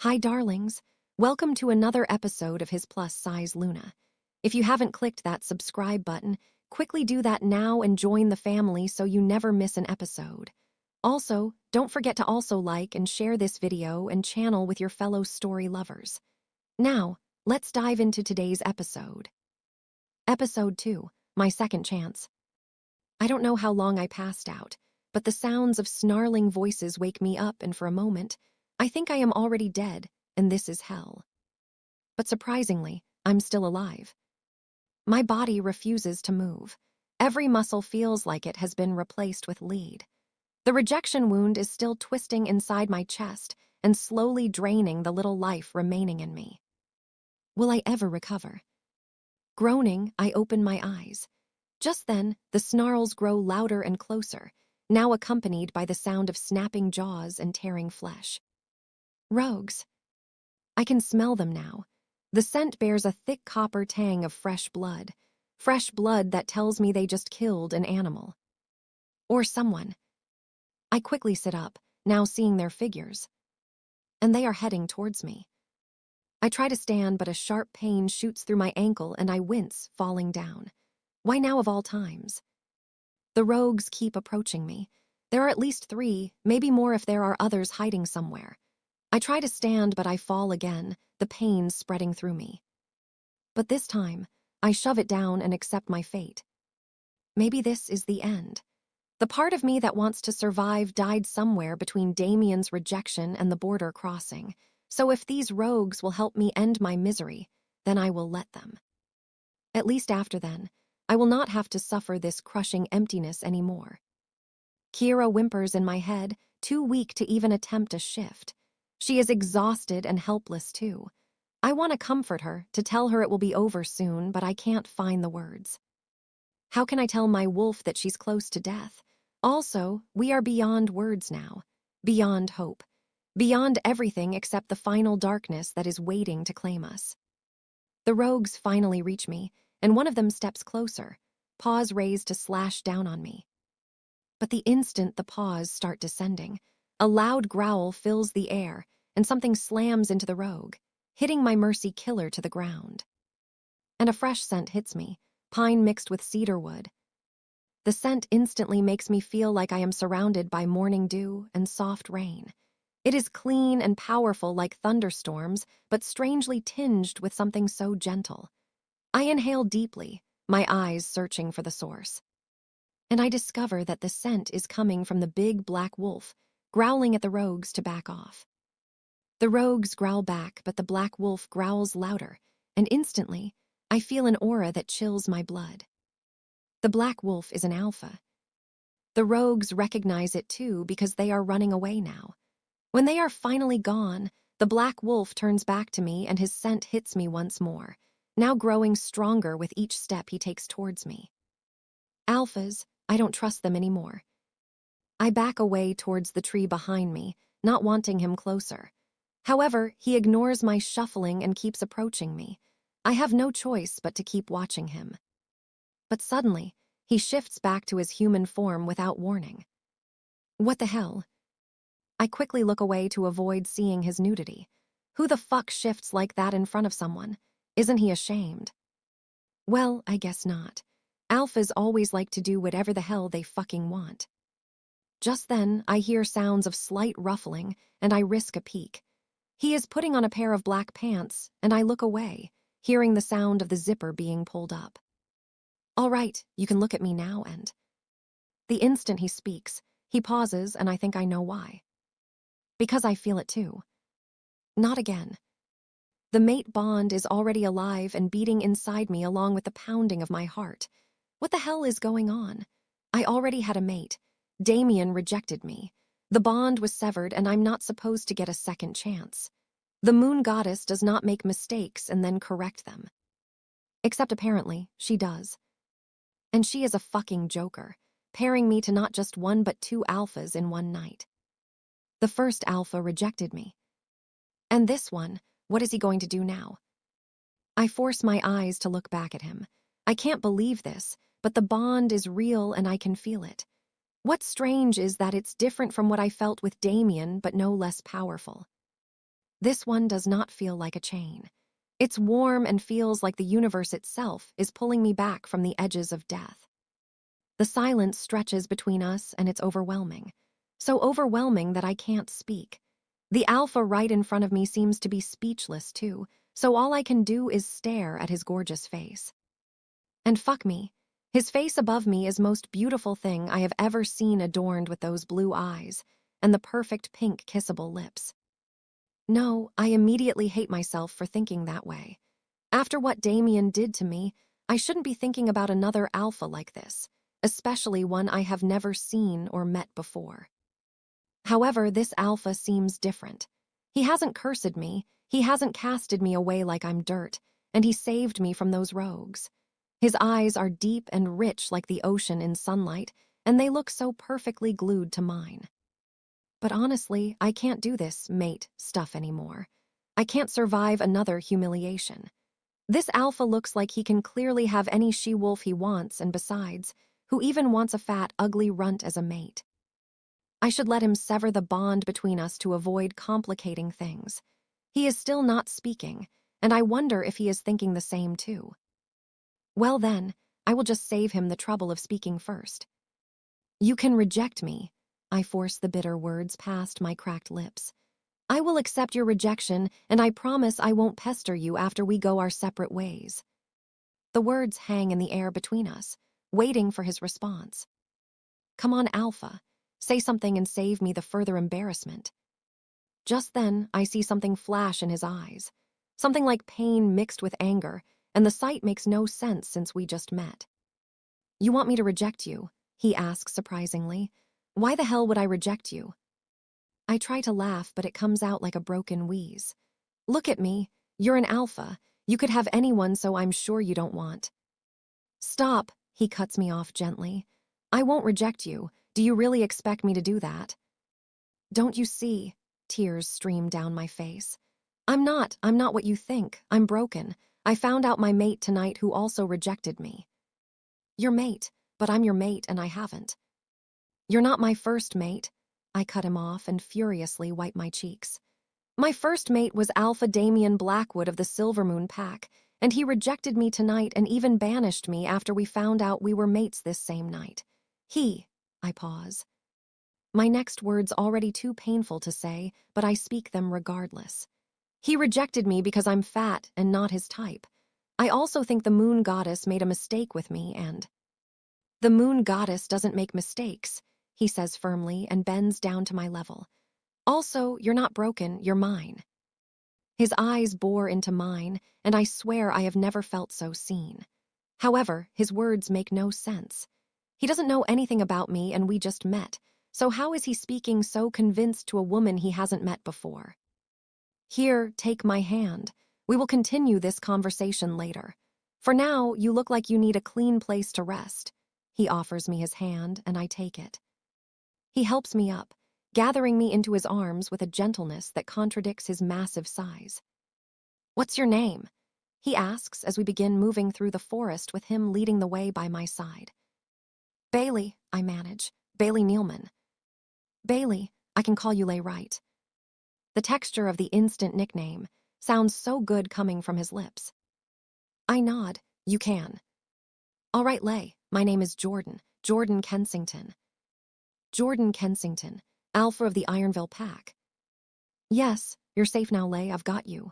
Hi, darlings. Welcome to another episode of His Plus Size Luna. If you haven't clicked that subscribe button, quickly do that now and join the family so you never miss an episode. Also, don't forget to also like and share this video and channel with your fellow story lovers. Now, let's dive into today's episode. Episode 2, My Second Chance. I don't know how long I passed out, but the sounds of snarling voices wake me up, and for a moment, I think I am already dead, and this is hell. But surprisingly, I'm still alive. My body refuses to move. Every muscle feels like it has been replaced with lead. The rejection wound is still twisting inside my chest and slowly draining the little life remaining in me. Will I ever recover? Groaning, I open my eyes. Just then, the snarls grow louder and closer, now accompanied by the sound of snapping jaws and tearing flesh. Rogues. I can smell them now. The scent bears a thick copper tang of fresh blood that tells me they just killed an animal. Or someone. I quickly sit up, now seeing their figures. And they are heading towards me. I try to stand, but a sharp pain shoots through my ankle and I wince, falling down. Why now of all times? The rogues keep approaching me. There are at least 3, maybe more if there are others hiding somewhere. I try to stand, but I fall again, the pain spreading through me. But this time, I shove it down and accept my fate. Maybe this is the end. The part of me that wants to survive died somewhere between Damien's rejection and the border crossing, so if these rogues will help me end my misery, then I will let them. At least after then, I will not have to suffer this crushing emptiness anymore. Kira whimpers in my head, too weak to even attempt a shift. She is exhausted and helpless too. I want to comfort her, to tell her it will be over soon, but I can't find the words. How can I tell my wolf that she's close to death? Also, we are beyond words now, beyond hope, beyond everything except the final darkness that is waiting to claim us. The rogues finally reach me, and one of them steps closer, paws raised to slash down on me. But the instant the paws start descending, a loud growl fills the air, and something slams into the rogue, hitting my mercy killer to the ground. And a fresh scent hits me, pine mixed with cedar wood. The scent instantly makes me feel like I am surrounded by morning dew and soft rain. It is clean and powerful like thunderstorms, but strangely tinged with something so gentle. I inhale deeply, my eyes searching for the source. And I discover that the scent is coming from the big black wolf, growling at the rogues to back off. The rogues growl back, but the black wolf growls louder, and instantly, I feel an aura that chills my blood. The black wolf is an alpha. The rogues recognize it too because they are running away now. When they are finally gone, the black wolf turns back to me and his scent hits me once more, now growing stronger with each step he takes towards me. Alphas, I don't trust them anymore. I back away towards the tree behind me, not wanting him closer. However, he ignores my shuffling and keeps approaching me. I have no choice but to keep watching him. But suddenly, he shifts back to his human form without warning. What the hell? I quickly look away to avoid seeing his nudity. Who the fuck shifts like that in front of someone? Isn't he ashamed? Well, I guess not. Alphas always like to do whatever the hell they fucking want. Just then, I hear sounds of slight ruffling, and I risk a peek. He is putting on a pair of black pants, and I look away, hearing the sound of the zipper being pulled up. All right, you can look at me now, and... The instant he speaks, he pauses, and I think I know why. Because I feel it too. Not again. The mate bond is already alive and beating inside me along with the pounding of my heart. What the hell is going on? I already had a mate. Damien rejected me. The bond was severed and I'm not supposed to get a second chance. The moon goddess does not make mistakes and then correct them. Except apparently, she does. And she is a fucking joker, pairing me to not just 1 but 2 alphas in one night. The first alpha rejected me. And this one, what is he going to do now? I force my eyes to look back at him. I can't believe this, but the bond is real and I can feel it. What's strange is that it's different from what I felt with Damien, but no less powerful. This one does not feel like a chain. It's warm and feels like the universe itself is pulling me back from the edges of death. The silence stretches between us, and it's overwhelming. So overwhelming that I can't speak. The alpha right in front of me seems to be speechless too, so all I can do is stare at his gorgeous face. And fuck me, his face above me is most beautiful thing I have ever seen, adorned with those blue eyes and the perfect pink kissable lips. No, I immediately hate myself for thinking that way. After what Damien did to me, I shouldn't be thinking about another alpha like this, especially one I have never seen or met before. However, this alpha seems different. He hasn't cursed me, he hasn't casted me away like I'm dirt, and he saved me from those rogues. His eyes are deep and rich like the ocean in sunlight, and they look so perfectly glued to mine. But honestly, I can't do this mate stuff anymore. I can't survive another humiliation. This alpha looks like he can clearly have any she-wolf he wants, and besides, who even wants a fat, ugly runt as a mate? I should let him sever the bond between us to avoid complicating things. He is still not speaking, and I wonder if he is thinking the same too. Well then, I will just save him the trouble of speaking first. You can reject me. I force the bitter words past my cracked lips. I will accept your rejection, and I promise I won't pester you after we go our separate ways. The words hang in the air between us, waiting for his response. Come on, Alpha. Say something and save me the further embarrassment. Just then, I see something flash in his eyes. Something like pain mixed with anger, and the sight makes no sense since we just met. You want me to reject you? He asks surprisingly. Why the hell would I reject you? I try to laugh, but it comes out like a broken wheeze. Look at me. You're an alpha. You could have anyone, so I'm sure you don't want. Stop, he cuts me off gently. I won't reject you. Do you really expect me to do that? Don't you see? Tears stream down my face. I'm not what you think. I'm broken. I found out my mate tonight who also rejected me. Your mate, but I'm your mate and I haven't. You're not my first mate. I cut him off and furiously wipe my cheeks. My first mate was Alpha Damien Blackwood of the Silvermoon Pack, and he rejected me tonight and even banished me after we found out we were mates this same night. I pause. My next words already too painful to say, but I speak them regardless. He rejected me because I'm fat and not his type. I also think the moon goddess made a mistake with me, and... The moon goddess doesn't make mistakes, he says firmly and bends down to my level. Also, you're not broken, you're mine. His eyes bore into mine, and I swear I have never felt so seen. However, his words make no sense. He doesn't know anything about me, and we just met, so how is he speaking so convinced to a woman he hasn't met before? Here, take my hand. We will continue this conversation later. For now, you look like you need a clean place to rest. He offers me his hand, and I take it. He helps me up, gathering me into his arms with a gentleness that contradicts his massive size. What's your name? He asks as we begin moving through the forest with him leading the way by my side. Bailey, I manage. Bailey Nealman. Bailey, I can call you Lay right. The texture of the instant nickname sounds so good coming from his lips. I nod. You can. All right, Lay. My name is Jordan. Jordan Kensington. Jordan Kensington, Alpha of the Ironville Pack. Yes, you're safe now, Lay. I've got you.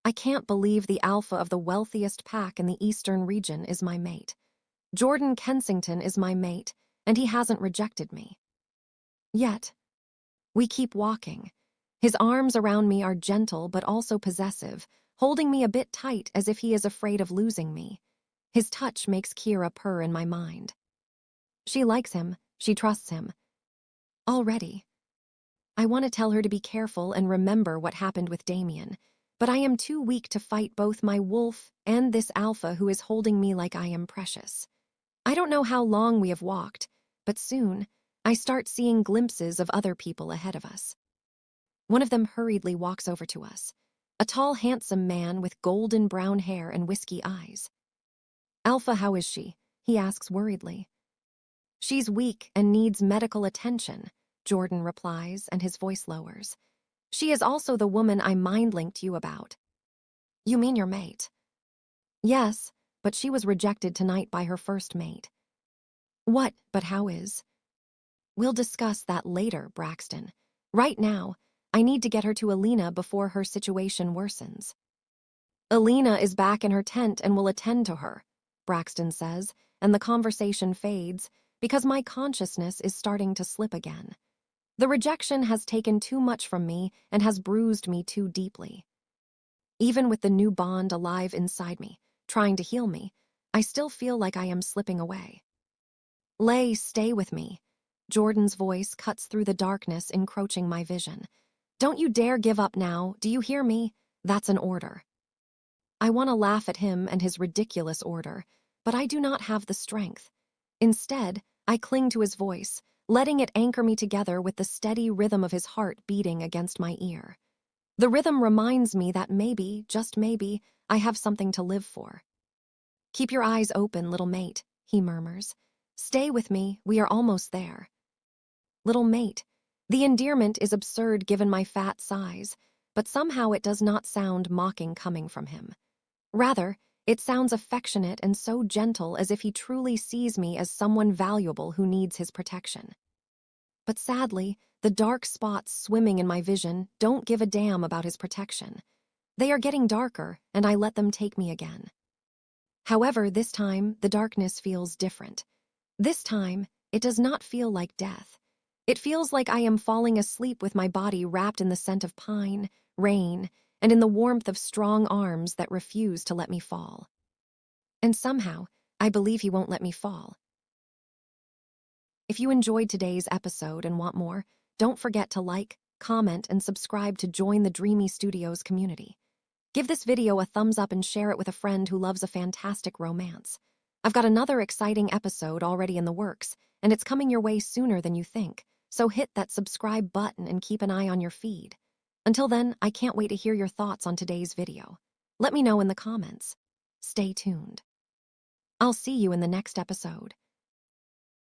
I can't believe the Alpha of the wealthiest pack in the eastern region is my mate. Jordan Kensington is my mate, and he hasn't rejected me. Yet. We keep walking. His arms around me are gentle but also possessive, holding me a bit tight as if he is afraid of losing me. His touch makes Kira purr in my mind. She likes him. She trusts him. Already. I want to tell her to be careful and remember what happened with Damien, but I am too weak to fight both my wolf and this alpha who is holding me like I am precious. I don't know how long we have walked, but soon I start seeing glimpses of other people ahead of us. One of them hurriedly walks over to us, a tall, handsome man with golden brown hair and whiskey eyes. Alpha, how is she? He asks worriedly. She's weak and needs medical attention, Jordan replies, and his voice lowers. She is also the woman I mind-linked you about. You mean your mate? Yes, but she was rejected tonight by her first mate. What, but how is? We'll discuss that later, Braxton. Right now, I need to get her to Alina before her situation worsens. Alina is back in her tent and will attend to her, Braxton says, and the conversation fades because my consciousness is starting to slip again. The rejection has taken too much from me and has bruised me too deeply. Even with the new bond alive inside me, trying to heal me, I still feel like I am slipping away. Lay, stay with me. Jordan's voice cuts through the darkness, encroaching my vision. Don't you dare give up now, do you hear me? That's an order. I want to laugh at him and his ridiculous order, but I do not have the strength. Instead, I cling to his voice, letting it anchor me together with the steady rhythm of his heart beating against my ear. The rhythm reminds me that maybe, just maybe, I have something to live for. Keep your eyes open, little mate, he murmurs. Stay with me, we are almost there. Little mate. The endearment is absurd given my fat size, but somehow it does not sound mocking coming from him. Rather, it sounds affectionate and so gentle as if he truly sees me as someone valuable who needs his protection. But sadly, the dark spots swimming in my vision don't give a damn about his protection. They are getting darker, and I let them take me again. However, this time, the darkness feels different. This time, it does not feel like death. It feels like I am falling asleep with my body wrapped in the scent of pine, rain, and in the warmth of strong arms that refuse to let me fall. And somehow, I believe he won't let me fall. If you enjoyed today's episode and want more, don't forget to like, comment, and subscribe to join the Dreamy Studios community. Give this video a thumbs up and share it with a friend who loves a fantastic romance. I've got another exciting episode already in the works, and it's coming your way sooner than you think, so hit that subscribe button and keep an eye on your feed. Until then, I can't wait to hear your thoughts on today's video. Let me know in the comments. Stay tuned. I'll see you in the next episode.